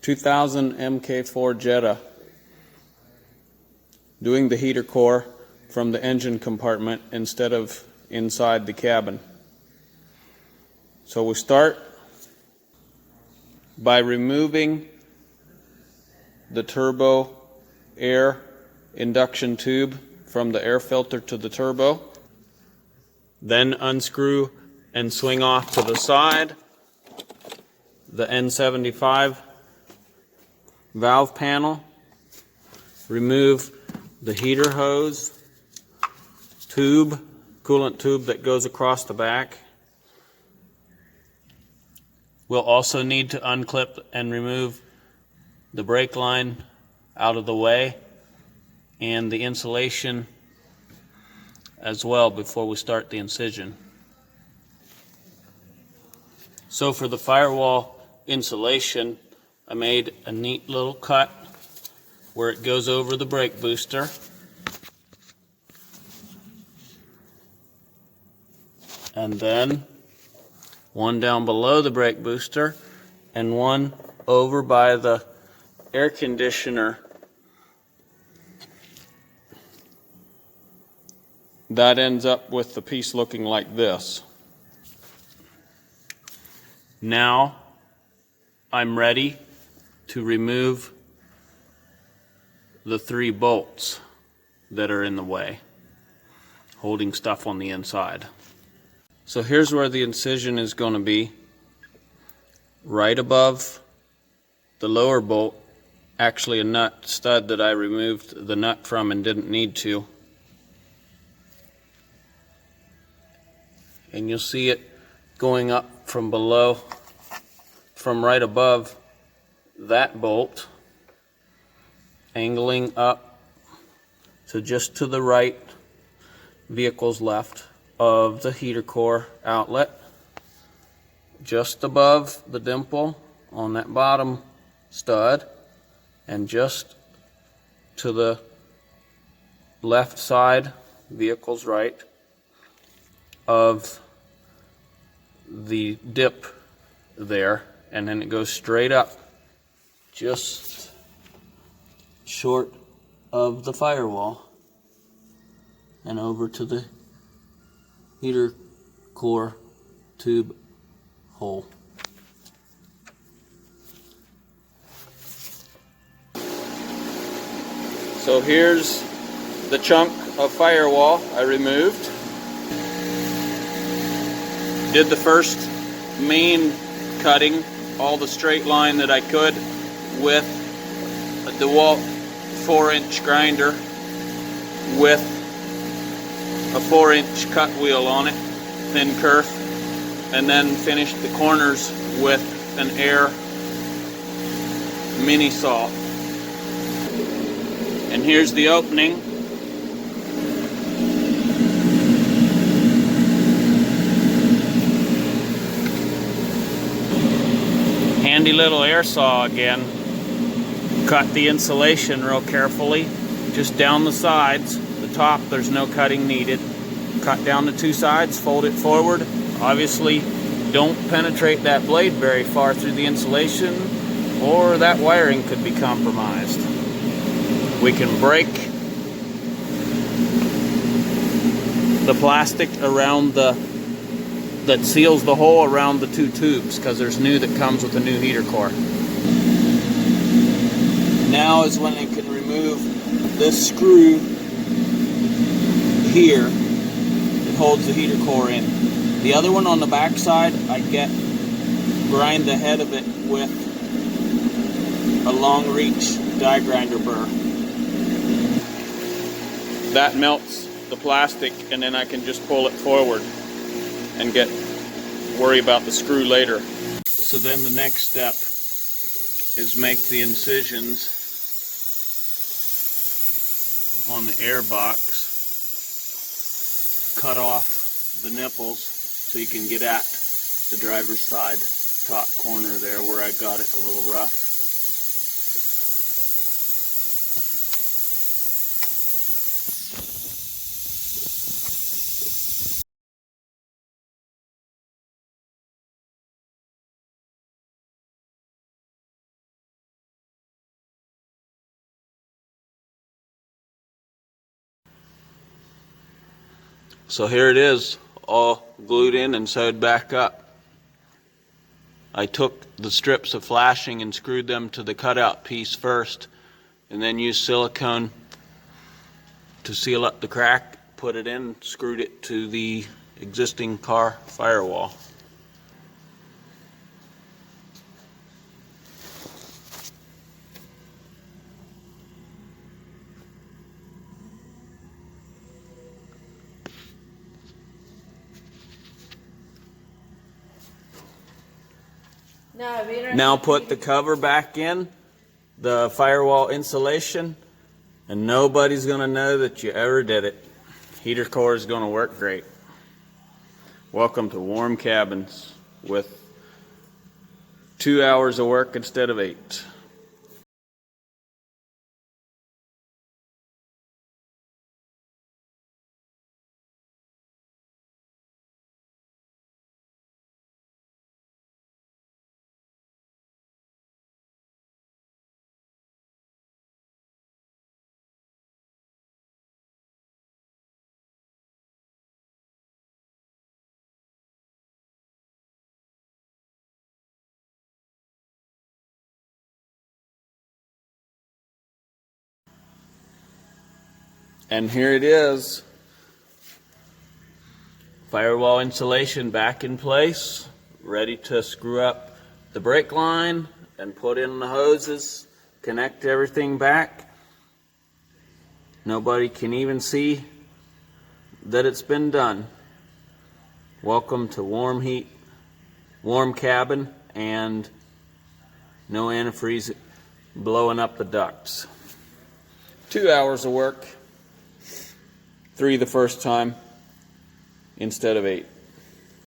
2000 MK4 Jetta, doing the heater core from the engine compartment instead of inside the cabin. So we start by removing the turbo air induction tube from the air filter to the turbo. Then unscrew and swing off to the side the N75 valve panel. Remove the heater hose tube, coolant tube that goes across the back. We'll also need to unclip and remove the brake line out of the way and the insulation as well before we start the incision. So for the firewall insulation, I made a neat little cut where it goes over the brake booster. And then one down below the brake booster and one over by the air conditioner. That ends up with the piece looking like this. Now I'm ready to remove the 3 bolts that are in the way, holding stuff on the inside. So here's where the incision is going to be, right above the lower bolt, actually a nut stud that I removed the nut from and didn't need to. And you'll see it going up from below, from right above that bolt, angling up to just to the right, vehicle's left of the heater core outlet, just above the dimple on that bottom stud, and just to the left side, vehicle's right, of the dip there, and then it goes straight up just short of the firewall and over to the heater core tube hole. So here's the chunk of firewall I removed. Did the first main cutting, all the straight line that I could with a DeWalt 4-inch grinder with a 4-inch cut wheel on it, thin kerf, and then finished the corners with an air mini saw. And here's the opening. Handy little air saw again. Cut the insulation real carefully, just down the sides. The top, there's no cutting needed. Cut down the 2 sides, fold it forward. Obviously, don't penetrate that blade very far through the insulation, or that wiring could be compromised. We can break the plastic around that seals the hole around the 2 tubes, because there's new that comes with the new heater core. Now is when I can remove this screw here that holds the heater core in. The other one on the back side, I grind the head of it with a long reach die grinder burr. That melts the plastic, and then I can just pull it forward and worry about the screw later. So then the next step is make the incisions on the air box, cut off the nipples so you can get at the driver's side top corner there where I got it a little rough. So here it is, all glued in and sewed back up. I took the strips of flashing and screwed them to the cutout piece first, and then used silicone to seal up the crack, put it in, screwed it to the existing car firewall. Now put the cover back in, the firewall insulation, and nobody's going to know that you ever did it. Heater core is going to work great. Welcome to Warm Cabins with 2 hours of work instead of 8. And here it is. Firewall insulation back in place, ready to screw up the brake line and put in the hoses, connect everything back. Nobody can even see that it's been done. Welcome to warm heat, warm cabin, and no antifreeze blowing up the ducts. 2 hours of work, 3 the first time instead of 8.